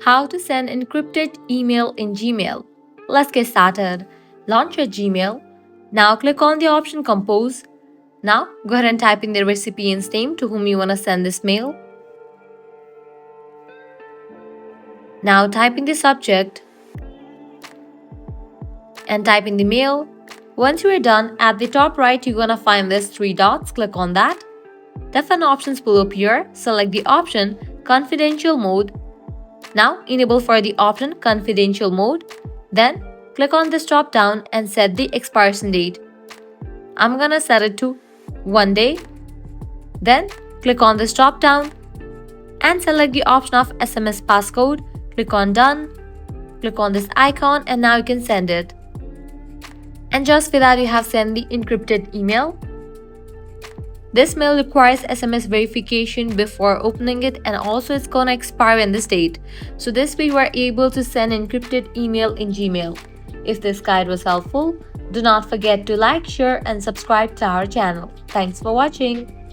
How to send encrypted email in Gmail. Let's get started. Launch your Gmail. Now click on the option Compose. Now go ahead and type in the recipient's name to whom you want to send this mail. Now type in the subject and type in the mail. Once you are done, at the top right you're gonna find this 3 dots. Click on that. Different options will appear. Select the option Confidential Mode. Now enable for the option Confidential Mode. Then click on this drop down and set the expiration date. I'm gonna set it to 1 day. Then click on this drop down and select the option of SMS passcode. Click on Done. Click on this icon and now you can send it. And just for that, you have sent the encrypted email. This mail requires SMS verification before opening it, and also it's gonna expire in this date. So this way you are able to send encrypted email in Gmail. If this guide was helpful, do not forget to like, share and subscribe to our channel. Thanks for watching.